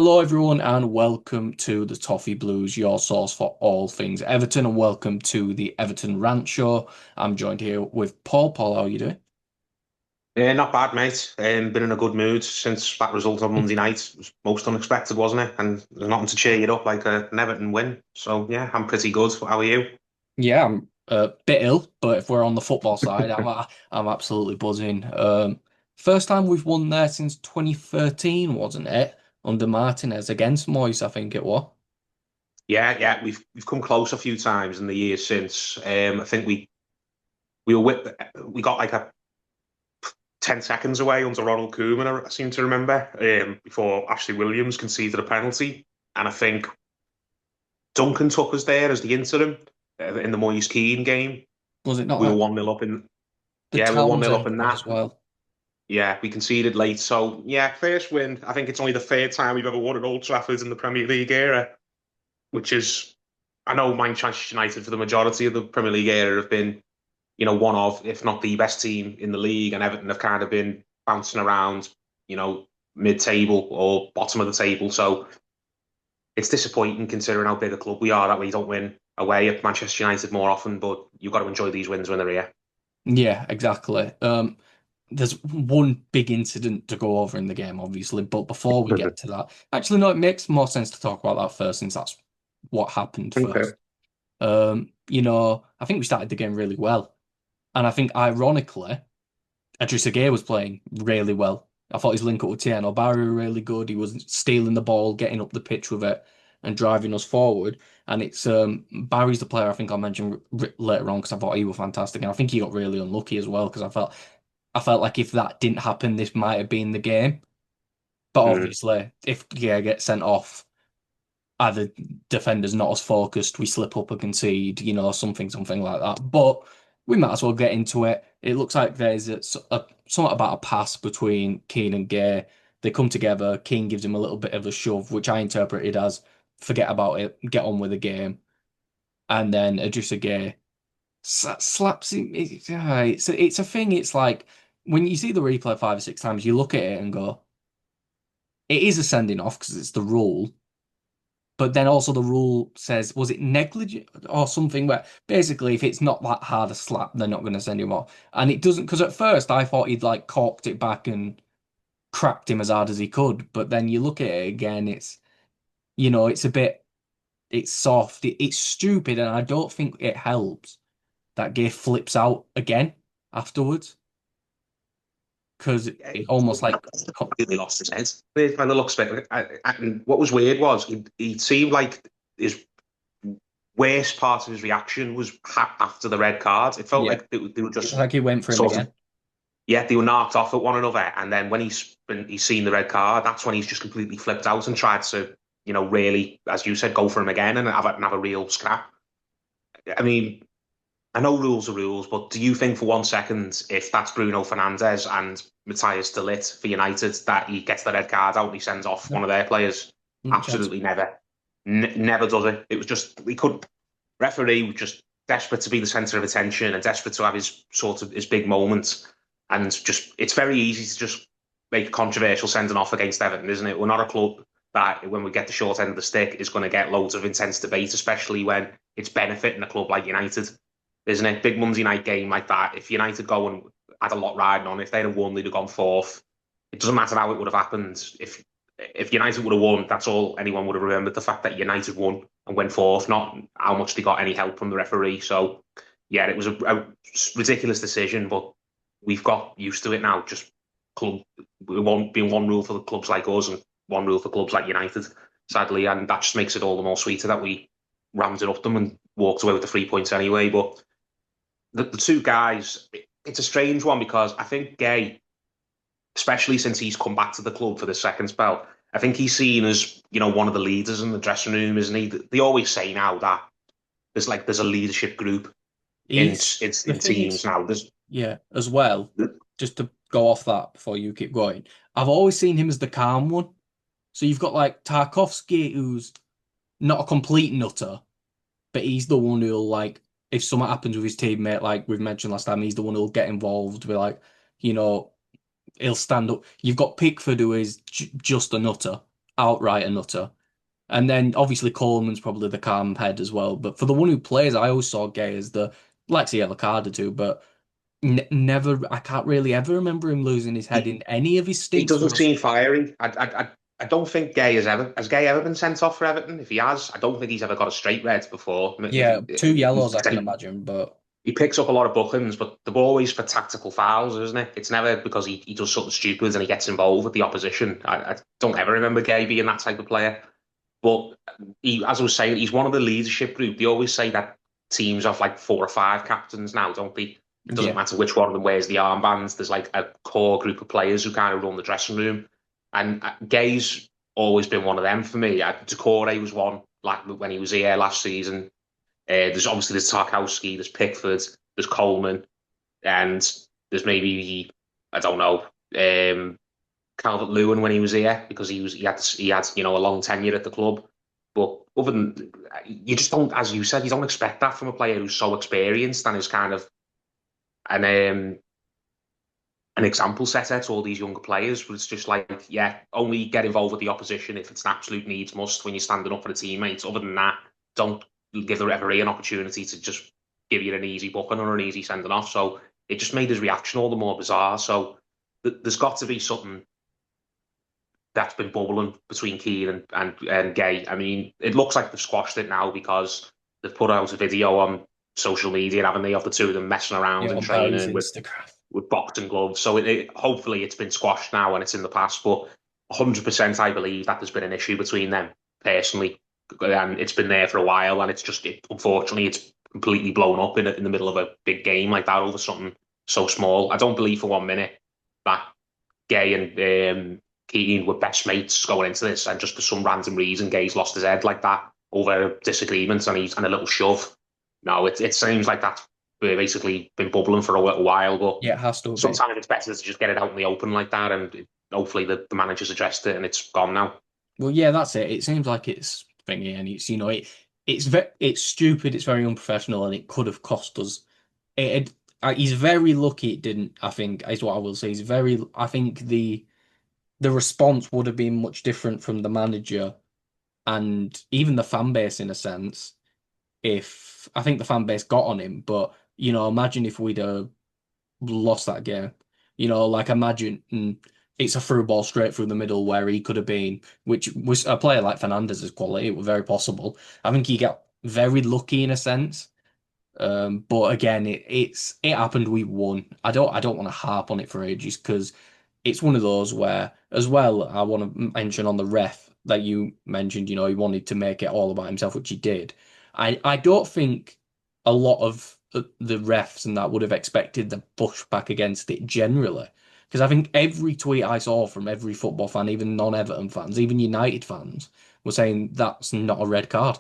Hello, everyone, and welcome to the Toffee Blues, your source for all things Everton, and welcome to the Everton Rant Show. I'm joined here with Paul. Paul, how are you doing? Yeah, not bad, mate. Been in a good mood since that result on Monday night. It was most unexpected, wasn't it? And there's nothing to cheer you up like an Everton win. So yeah, I'm pretty good. How are you? Yeah, I'm a bit ill, but if we're on the football side, I'm absolutely buzzing. First time we've won there since 2013, wasn't it? Under Martinez against Moyes, I think it was. Yeah, we've come close a few times in the years since. I think we were we got like a 10 seconds away under Ronald Koeman. I seem to remember before Ashley Williams conceded a penalty, and I think Duncan took us there as the interim in the Moyes Keane game. Was it not We were like 1-0 up in the Yeah, we were 1-0 up Townsend in one that. as well? Yeah, we conceded late. So, yeah, first win. I think it's only the third time we've ever won at Old Trafford in the Premier League era, which is, I know Manchester United for the majority of the Premier League era have been, one of, if not the best team in the league, and Everton have kind of been bouncing around, you know, mid-table or bottom of the table. So it's disappointing considering how big a club we are that we don't win away at Manchester United more often, but you've got to enjoy these wins when they're here. Yeah, exactly. There's one big incident to go over in the game, obviously, but before we get to that, actually, no, it makes more sense to talk about that first, since that's what happened Okay. first. I think we started the game really well, and I think ironically, Idrissa Gueye was playing really well. I thought his link up with Tieno Barry were really good. He was stealing the ball, getting up the pitch with it, and driving us forward. And it's Barry's the player I think I'll mention later on because I thought he was fantastic, and I think he got really unlucky as well because I felt like if that didn't happen, this might have been the game. But Mm. obviously, if Gueye gets sent off, either defenders not as focused, we slip up and concede, something like that. But we might as well get into it. It looks like there's somewhat about a pass between Keane and Gay. They come together. Keane gives him a little bit of a shove, which I interpreted as forget about it, get on with the game. And then Idrissa Gay slaps him. It's a thing. It's like when you see the replay 5 or 6 times, you look at it and go, it is a sending off because it's the rule. But then also the rule says, was it negligent or something where basically if it's not that hard a slap, they're not going to send him off. And it doesn't, because at first I thought he'd like corked it back and cracked him as hard as he could. But then you look at it again, it's a bit, it's soft, it's stupid. And I don't think it helps that Gay flips out again afterwards because Yeah, it almost like, completely lost his head. By the looks of it, and what was weird was he seemed like his worst part of his reaction was after the red card. It felt yeah, like they were it's just like he went for him sort again. of, yeah, they were knocked off at one another, and then when he's seen the red card, that's when he's just completely flipped out and tried to, really, as you said, go for him again and have a real scrap. I mean, I know rules are rules, but do you think for 1 second, if that's Bruno Fernandes and Matthias De Ligt for United, that he gets the red card out and he sends off No, one of their players? no chance. Absolutely never. Never does it. It was just, we could, referee was just desperate to be the centre of attention and desperate to have his big moments. And just, it's very easy to just make a controversial sending off against Everton, isn't it? We're not a club that, when we get the short end of the stick, is going to get loads of intense debate, especially when it's benefiting a club like United, isn't it? Big Monday night game like that. If United go and had a lot riding on, if they'd have won, they'd have gone fourth. It doesn't matter how it would have happened. If United would have won, that's all anyone would have remembered, the fact that United won and went fourth, not how much they got any help from the referee. So, yeah, it was a ridiculous decision, but we've got used to it now. Just club, we won't be one rule for the clubs like us and one rule for clubs like United, sadly, and that just makes it all the more sweeter that we rammed it up them and walked away with the 3 points anyway. But the two guys, it's a strange one because I think Gay, especially since he's come back to the club for the second spell, I think he's seen as, one of the leaders in the dressing room, isn't he? They always say now that there's a leadership group in He's in, the in thing teams is, now. There's yeah, as well, just to go off that before you keep going, I've always seen him as the calm one. So you've got like Tarkovsky, who's not a complete nutter, but he's the one who'll like, if something happens with his teammate, like we've mentioned last time, he's the one who'll get involved with you know, he'll stand up. You've got Pickford, who is just a nutter, outright a nutter. And then obviously Coleman's probably the calm head as well. But for the one who plays, I always saw Gueye as the like the yellow card or two, but n never. I can't really ever remember him losing his head He in any of his he stints for doesn't us. seem fiery. I don't think Gay has Gay ever been sent off for Everton. If he has, I don't think he's ever got a straight red before. If Yeah, two yellows I can imagine, but he picks up a lot of bookings, but they're always for tactical fouls, isn't it? It's never because he does something stupid and he gets involved with the opposition. I don't ever remember Gay being that type of player. But as I was saying, he's one of the leadership group. They always say that teams have like 4 or 5 captains now, don't they? It doesn't yeah, matter which one of them wears the armbands. There's like a core group of players who kind of run the dressing room. And Gay's always been one of them for me. Decore was one, like when he was here last season. There's obviously there's Tarkowski, there's Pickford, there's Coleman, and there's maybe, I don't know, Calvert Lewin when he was here because he had a long tenure at the club. But other than you just don't, as you said, you don't expect that from a player who's so experienced and is kind of an um, an example setter to all these younger players. But it's just like, yeah, only get involved with the opposition if it's an absolute needs must when you're standing up for the teammates. Other than that, don't give the referee an opportunity to just give you an easy booking or an easy sending off. So it just made his reaction all the more bizarre. So there's got to be something that's been bubbling between Keane and Gay. I mean, it looks like they've squashed it now because they've put out a video on social media, haven't they, of the two of them messing around yeah, and on Barry's training with Instagram. boxing gloves. So hopefully it's been squashed now and it's in the past. But 100% I believe that there's been an issue between them personally, and it's been there for a while. And unfortunately it's completely blown up in the middle of a big game like that over something so small. I don't believe for 1 minute that Gay and Keating were best mates going into this, and just for some random reason, Gay's lost his head like that over disagreements and a little shove. No, it seems like that's basically been bubbling for a little while, but Yeah, it has to be. sometimes it's better to just get it out in the open like that, and hopefully the manager's addressed it and it's gone now. Well, yeah, that's it. It seems like it's thingy, and it's stupid. It's very unprofessional, and it could have cost us. He's very lucky it didn't. I think is what I will say. He's very. I think the response would have been much different from the manager and even the fan base in a sense. If I think the fan base got on him, but imagine if we'd have lost that game. Like imagine it's a through ball straight through the middle where he could have been, which was a player like Fernandez's quality. It was very possible. I think he got very lucky in a sense. But again, it happened. We won. I don't want to harp on it for ages because it's one of those where, as well, I want to mention on the ref that you mentioned. He wanted to make it all about himself, which he did. I don't think a lot of the refs and that would have expected the pushback against it generally. Because I think every tweet I saw from every football fan, even non-Everton fans, even United fans, were saying that's not a red card.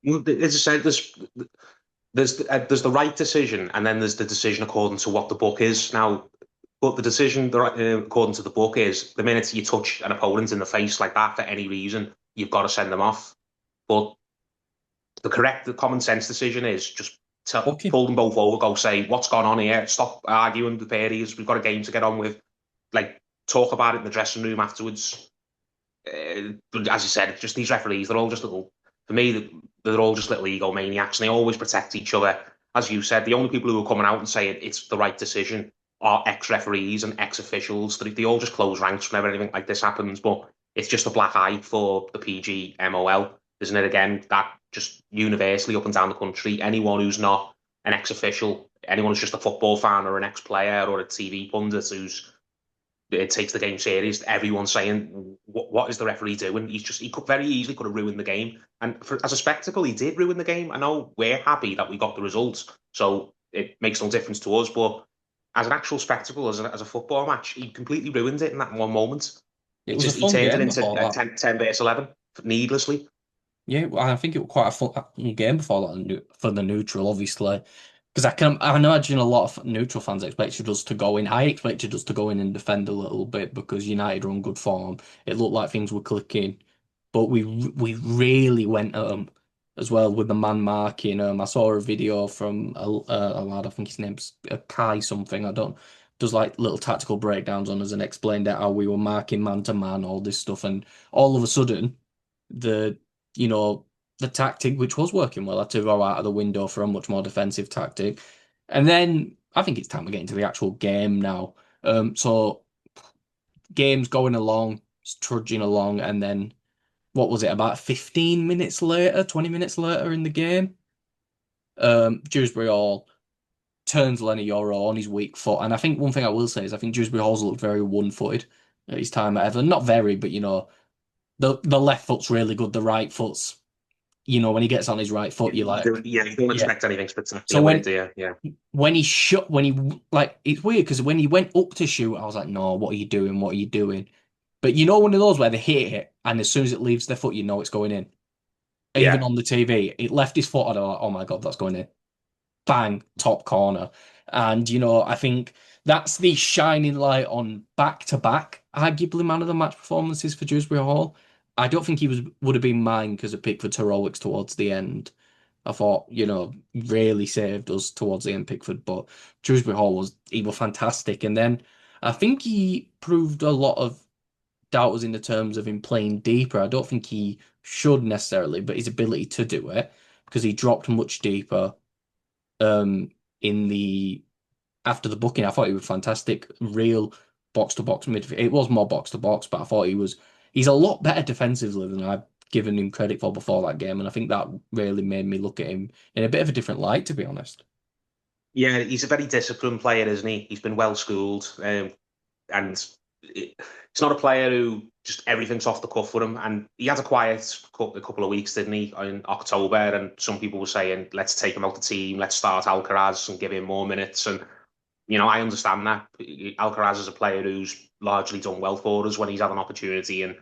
Well, as I said, there's the right decision, and then there's the decision according to what the book is. Now, but the decision according to the book is the minute you touch an opponent in the face like that for any reason, you've got to send them off. But the common sense decision is just to Okay. pull them both over, go say, what's gone on here? Stop arguing with areas. We've got a game to get on with. Like, talk about it in the dressing room afterwards. But as you said, just these referees, they're all just little, for me, they're all just little egomaniacs and they always protect each other. As you said, the only people who are coming out and saying it's the right decision are ex-referees and ex-officials. They all just close ranks whenever anything like this happens. But it's just a black eye for the PG MOL, isn't it? Again, that just universally up and down the country, anyone who's not an ex-official, anyone who's just a football fan or an ex-player or a TV pundit who's it takes the game serious. Everyone's saying, "What is the referee doing?" He could very easily could have ruined the game, and as a spectacle, he did ruin the game. I know we're happy that we got the results, so it makes no difference to us. But as an actual spectacle, as a football match, he completely ruined it in that one moment. It was a He fun turned it game into before that. 10 versus 11 needlessly. Yeah, well, I think it was quite a fun game before that for the neutral, obviously. Because I imagine a lot of neutral fans expected us to go in. I expected us to go in and defend a little bit because United are on good form. It looked like things were clicking, but we really went at them as well with the man marking. I saw a video from a lad. I think his name's Kai something. I don't. does like little tactical breakdowns on us and explained out how we were marking man to man, all this stuff, and all of a sudden the you know the tactic which was working well had to go out of the window for a much more defensive tactic. And then I think it's time to get into the actual game now. So game's going along, it's trudging along, and then what was it, about 15 minutes later, 20 minutes later in the game, Dewsbury Hall turns Lenny Yoro on his weak foot. And I think one thing I will say is I think Dewsbury Hall's looked very one-footed at his time at Everton. Not very, but the left foot's really good. The right foot's, when he gets on his right foot, you're like, Yeah, you don't yeah. expect anything So spectacular with it, do you? Yeah. when he like, it's weird because when he went up to shoot, I was like, no, what are you doing? What are you doing? But one of those where they hit it, and as soon as it leaves their foot, you know it's going in. Even Yeah. on the TV, it left his foot, and I'm like, oh my God, that's going in. Bang, top corner. And, I think that's the shining light on back to back, arguably man of the match performances for Dewsbury Hall. I don't think he would have been mine because of Pickford's heroics towards the end. I thought, really saved us towards the end, Pickford, but Dewsbury Hall he was fantastic. And then I think he proved a lot of doubters in the terms of him playing deeper. I don't think he should necessarily, but his ability to do it because he dropped much deeper um in the after the booking. I thought he was fantastic, real box to box midfield. It was more box to box, but I thought he's a lot better defensively than I've given him credit for before that game, and I think that really made me look at him in a bit of a different light, to be honest. Yeah, he's a very disciplined player, isn't he? He's been well schooled, and it's not a player who just everything's off the cuff with him. And he had a quiet a couple of weeks, didn't he, in October? And some people were saying, let's take him out the team, let's start Alcaraz and give him more minutes. And I understand that. Alcaraz is a player who's largely done well for us when he's had an opportunity, and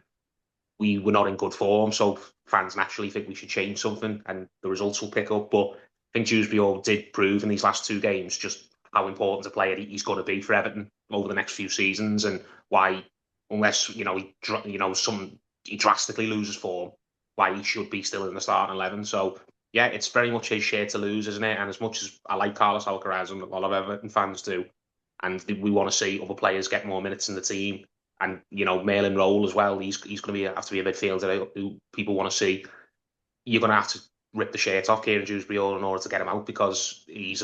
we were not in good form. So fans naturally think we should change something, and the results will pick up. But I think Dewsbury did prove in these last two games just how important a player he's going to be for Everton over the next few seasons, and why, unless he drastically loses form, why he should be still in the starting 11. So yeah, it's very much his share to lose, isn't it? And as much as I like Carlos Alcaraz and a lot of Everton fans do, and we want to see other players get more minutes in the team, and Malin Roll as well. He's going to have to be a midfielder who people want to see. You're going to have to rip the shirt off Kieran Dewsbury in order to get him out, because he's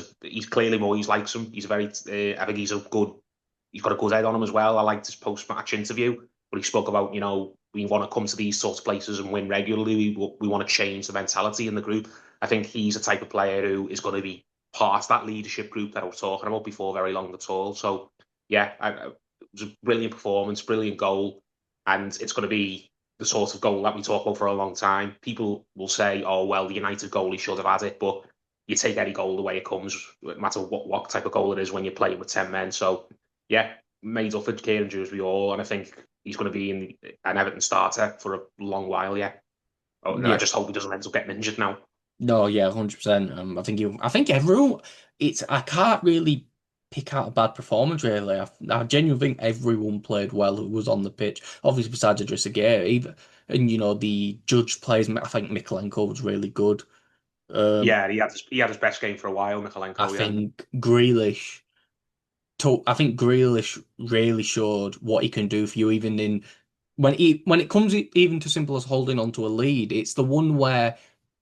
clearly Moyes likes him. He's a very I think he's got a good head on him as well. I liked his post match interview, but he spoke about we want to come to these sorts of places and win regularly. We want to change the mentality in the group. I think he's a type of player who is going to be part of that leadership group that I was talking about before very long at all. So yeah, it was a brilliant performance, brilliant goal, and it's going to be the sort of goal that we talk about for a long time. People will say, "Oh, well, the United goalie should have had it," but you take any goal the way it comes, no matter what type of goal it is when you're playing with 10 men. So yeah, made up for Kieran Dewsbury and I think he's going to be an Everton starter for a long while. Yeah, I Yeah. just hope he doesn't end up getting injured now. No, yeah, 100%. I think everyone, I can't really pick out a bad performance, really. I genuinely think everyone played well who was on the pitch. Obviously, besides Idrissa Gueye, even, and the judge plays, I think Mikolenko was really good. Um, Yeah, he had his best game for a while, I Mikolenko. Yeah, think I think Grealish really showed what he can do for you, even when it comes even to simple as holding on to a lead. It's the one where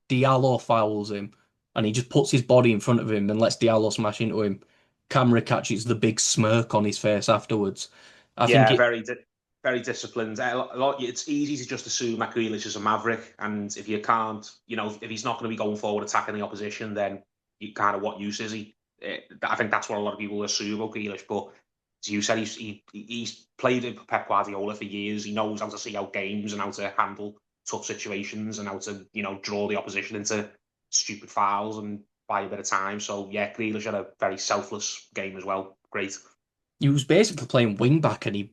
Diallo fouls him and he just puts his body in front of him and lets Diallo smash into him. Camera catches the big smirk on his face afterwards. I think yeah, it, very disciplined. It's easy to just assume that Grealish is a maverick, and if you can't, if he's not going to be going forward attacking the opposition, then what use is he? I think that's what a lot of people assume about Grealish. But as you said, he's played in Pep Guardiola for years. He knows how to see out games and how to handle tough situations and how to draw the opposition into stupid fouls and buy a bit of time. So yeah, Grealish had a very selfless game as well. Great. he was basically playing wing back and he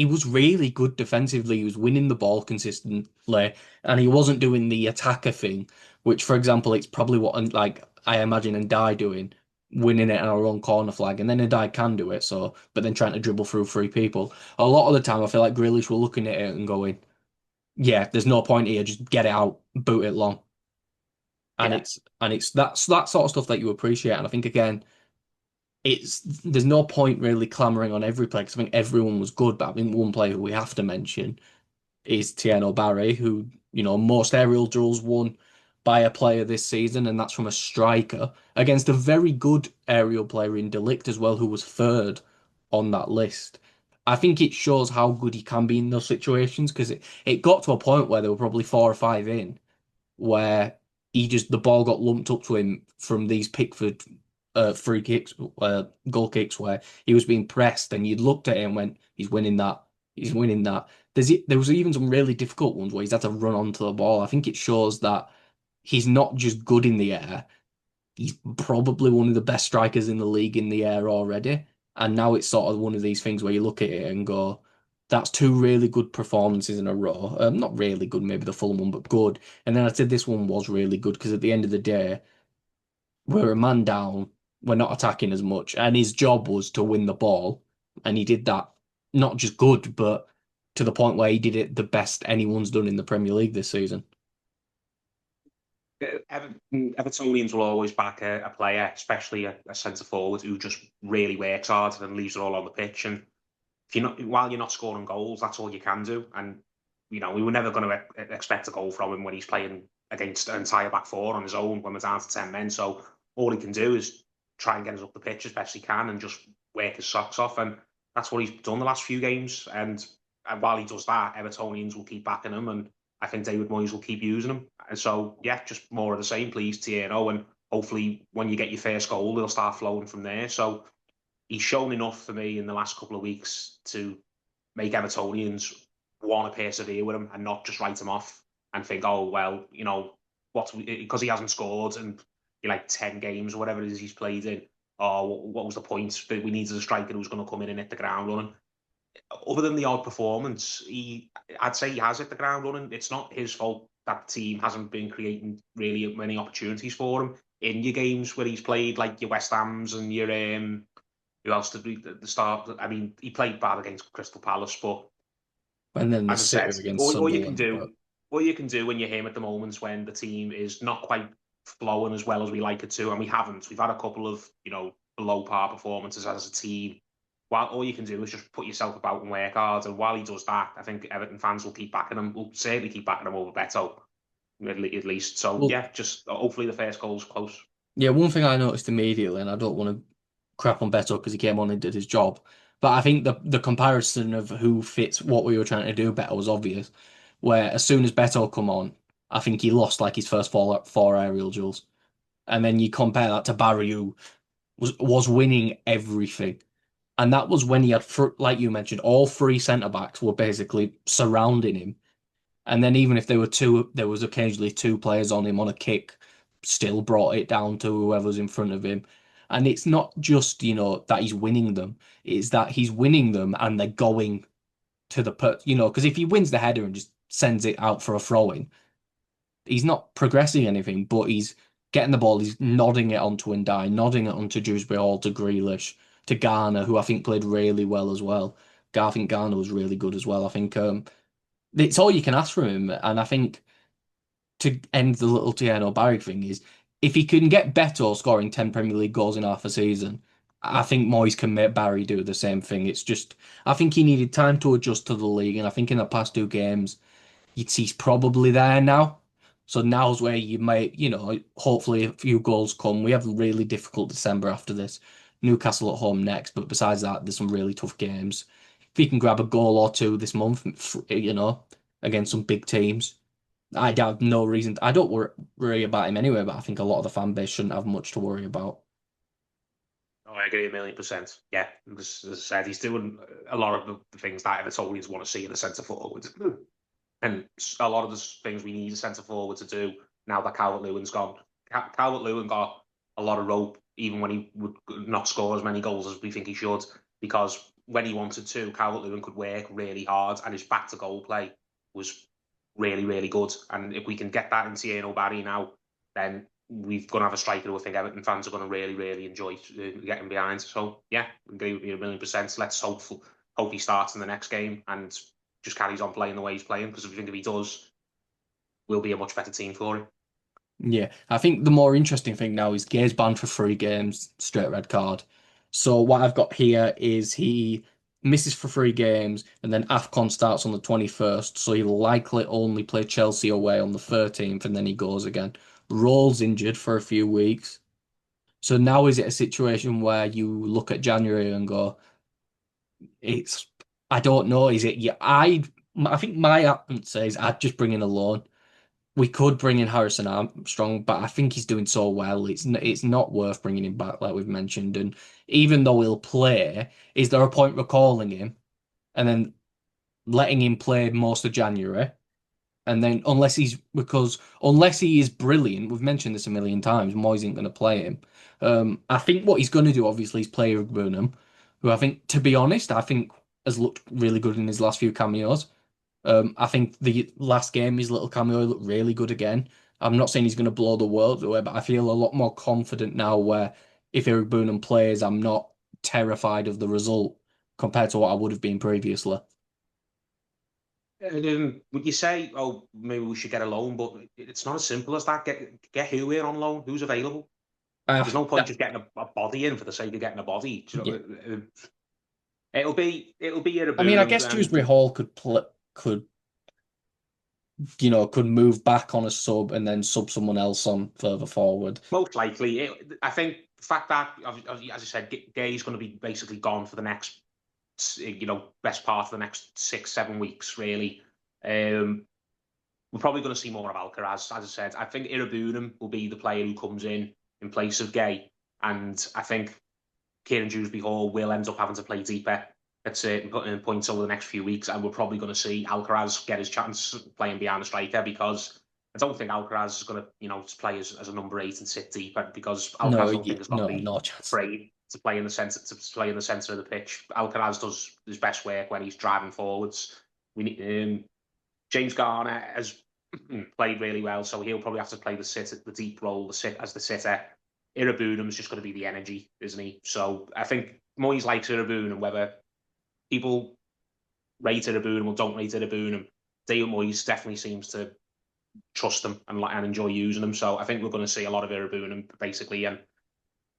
was really good defensively. He was winning the ball consistently, and he wasn't doing the attacker thing, which, for example, it's probably what like I imagine Ndai doing, winning it on our own corner flag, and then Ndai can do it. So, but then trying to dribble through three people. A lot of the time, I feel like Grealish were looking at it and going, "Yeah, there's no point here. Just get it out, boot it long." And Yeah. it's that's that sort of stuff that you appreciate. And I think again, there's no point really clamoring on every player because I think everyone was good, but I think one player who we have to mention is Tieno Barry, who, most aerial duels won by a player this season, and that's from a striker against a very good aerial player in Delict as well, who was third on that list. I think it shows how good he can be in those situations because it got to a point where there were probably four or five in where the ball got lumped up to him from these Pickford free kicks, goal kicks where he was being pressed, and you'd looked at it and went, he's winning that, he's winning that. There was even some really difficult ones where he's had to run onto the ball. I think it shows that he's not just good in the air, he's probably one of the best strikers in the league in the air already. And now it's sort of one of these things where you look at it and go, that's two really good performances in a row. Not really good, maybe the Fulham one, but good. And then I said this one was really good because at the end of the day, we're a man down, we're not attacking as much, and his job was to win the ball, and he did that not just good, but to the point where he did it the best anyone's done in the Premier League this season. Evertonians will always back a player, especially a centre forward who just really works hard and leaves it all on the pitch. And if you're not, while you're not scoring goals, that's all you can do. And we were never going to expect a goal from him when he's playing against an entire back four on his own when we're down to 10 men. So all he can do is try and get us up the pitch as best he can and just work his socks off. And that's what he's done the last few games. And while he does that, Evertonians will keep backing him, and I think David Moyes will keep using him. And so yeah, just more of the same, please, Tieno, and hopefully when you get your first goal, it'll start flowing from there. So he's shown enough for me in the last couple of weeks to make Evertonians want to persevere with him and not just write him off and think, oh well, because he hasn't scored in like 10 games or whatever it is he's played in. Oh, what was the point? But we needed a striker who's going to come in and hit the ground running. Other than the odd performance, I'd say he has hit the ground running. It's not his fault that the team hasn't been creating really many opportunities for him in your games where he's played, like your West Hams and your who else did we at the start? I mean, he played bad against Crystal Palace, but And then the as I said, sitter against all you can Sunderland. do, But all you can do when you're him at the moments when the team is not quite flowing as well as we like it to, and we haven't. We've had a couple of below par performances as a team. While all you can do is just put yourself about and work hard, and while he does that, I think Everton fans will keep backing him. Will certainly keep backing him over Beto, at least. So well, yeah, just hopefully the first goal's close. yeah, one thing I noticed immediately, and I don't want to crap on Beto because he came on and did his job, but I think the comparison of who fits what we were trying to do better was obvious. Where as soon as Beto come on, I think he lost like his first four aerial duels, and then you compare that to Barry, who was winning everything, and that was when he had, like you mentioned, all three centre backs were basically surrounding him. And then even if there were two, there was occasionally two players on him on a kick, still brought it down to whoever's in front of him. And it's not just, that he's winning them, it's that he's winning them and they're going to because if he wins the header and just sends it out for a throw in, he's not progressing anything, but he's getting the ball, he's nodding it onto Ndai, nodding it onto Dewsbury Hall, to Grealish, to Garner, who I think played really well as well. I think Garner was really good as well. I think it's all you can ask from him. And I think to end the little Tieno Barry thing is if he can get Beto scoring 10 Premier League goals in half a season, I think Moyes can make Barry do the same thing. It's just, I think he needed time to adjust to the league. And I think in the past two games, he's probably there now. So now's where you might, hopefully a few goals come. We have a really difficult December after this. Newcastle at home next, but besides that, there's some really tough games. If he can grab a goal or two this month, against some big teams, I have no reason. I don't worry about him anyway, but I think a lot of the fan base shouldn't have much to worry about. Oh, I agree 1,000,000%. Yeah, as I said, he's doing a lot of the things that Evertonians want to see in a centre forward. And a lot of the things we need a centre forward to do now that Calvert-Lewin's gone. Calvert-Lewin got a lot of rope even when he would not score as many goals as we think he should, because when he wanted to, Calvert-Lewin could work really hard and his back to goal play was really, really good. And if we can get that into Ian Barry now, then we're going to have a striker who I think Everton fans are going to really, really enjoy getting behind. So yeah, I agree with you 1,000,000%. Let's hope he starts in the next game and just carries on playing the way he's playing, because I think if he does, we'll be a much better team for him. Yeah, I think the more interesting thing now is Gueye's banned for 3 games, straight red card. So what I've got here is he misses for 3 games, and then AFCON starts on the 21st. So he'll likely only play Chelsea away on the 13th, and then he goes again. Roll's injured for a few weeks. So now is it a situation where you look at January and go, it's I don't know, is it? Yeah, I think my answer is I'd just bring in a loan. We could bring in Harrison Armstrong, but I think he's doing so well. It's not worth bringing him back, like we've mentioned. And even though he'll play, is there a point recalling him and then letting him play most of January? And then unless he is brilliant, we've mentioned this a million times, Moyes isn't going to play him. I think what he's going to do, obviously, is play Eric Burnham, who I think, to be honest, I think has looked really good in his last few cameos. I think the last game, his little cameo looked really good again. I'm not saying he's going to blow the world away, but I feel a lot more confident now where if Eric Burnham plays, I'm not terrified of the result compared to what I would have been previously. Would you say, oh, maybe we should get a loan? But it's not as simple as that. Get who in on loan? Who's available? Uh, There's no point just getting a body in for the sake of getting a body. yeah. It'll be I mean, I Irabunum, guess and Dewsbury Hall could move back on a sub and then sub someone else on further forward. most likely, I think the fact that, as I said, Gueye is going to be basically gone for the next, best part of the next 6, 7 weeks, really. We're probably going to see more of Alcaraz. As I said, I think Irabunum will be the player who comes in place of Gueye, and I think Kieran Dewsbury Hall will end up having to play deeper at certain points over the next few weeks, and we're probably going to see Alcaraz get his chance playing behind the striker, because I don't think Alcaraz is going to, play as a number 8 and sit deeper, because Alcaraz, I don't think, has got the No chance. frame to play in the center of the pitch. Alcaraz does his best work when he's driving forwards. We need James Garner has played really well, so he'll probably have to play the deep role, as the sitter. Irabunum's just going to be the energy, isn't he? So I think Moyes likes Irabunum, whether people rate Irabunum or don't rate Irabunum. David Moyes definitely seems to trust him and enjoy using him. So I think we're going to see a lot of Irabunum, basically. And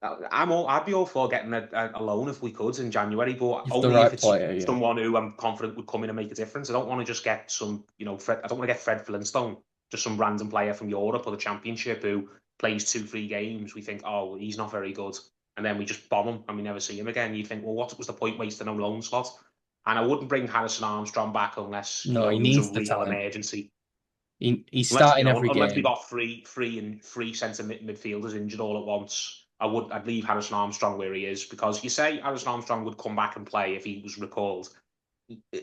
I'd be all for getting a loan if we could in January, but If the only if right it's player, yeah. someone who I'm confident would come in and make a difference. I don't want to just get some, I don't want to get Fred Flintstone, just some random player from Europe or the Championship who plays 2, 3 games. We think, oh, he's not very good, and then we just bomb him and we never see him again. You'd think, well, what was the point wasting a loan slot? And I wouldn't bring Harrison Armstrong back unless No, he there was a needs the real time. emergency. He's starting every Unless we game. got three centre midfielders injured all at once, I'd leave Harrison Armstrong where he is, because you say Harrison Armstrong would come back and play if he was recalled.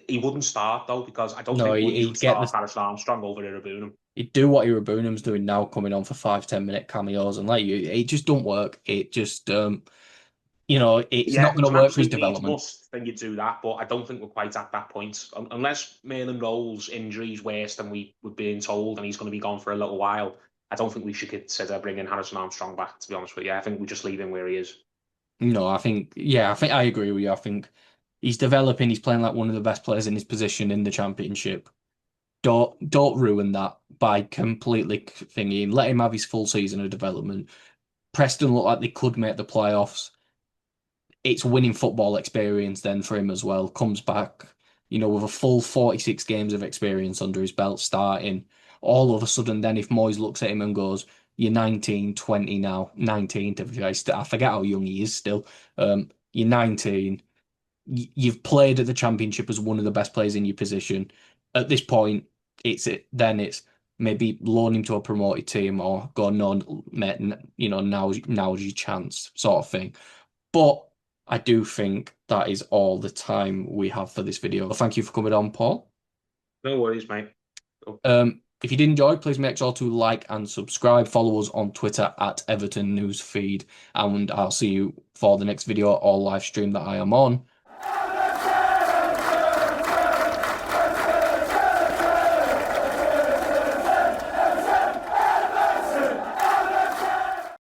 He wouldn't start though, because I don't No, think Moyes would he'd get start the Harrison Armstrong over Irabunum. he'd do what Irabunum's doing now, coming on for 5, 10 minute cameos, and like it just don't work. It just it's Yeah, not if going it's to an work for his absolute needs development. must, then you do that. But I don't think we're quite at that point. Unless Merlin Rolls' injury is worse than we were being told, and he's going to be gone for a little while, I don't think we should consider bringing Harrison Armstrong back, to be honest with you. I think we just leave him where he is. No, I think I agree with you. I think he's developing. He's playing like one of the best players in his position in the championship. Don't ruin that by completely thinking. Let him have his full season of development. Preston look like they could make the playoffs. It's winning football experience then for him as well. Comes back, with a full 46 games of experience under his belt starting. All of a sudden, then if Moyes looks at him and goes, "You're 19, 20 now, 19 to be I forget how young he is still. You're 19. You've played at the championship as one of the best players in your position. At this point, it's maybe loan him to a promoted team or go, no, mate, now's your chance, sort of thing. But I do think that is all the time we have for this video. Thank you for coming on, Paul. No worries, mate. If you did enjoy, please make sure to like and subscribe. Follow us on Twitter at Everton Newsfeed, and I'll see you for the next video or live stream that I am on.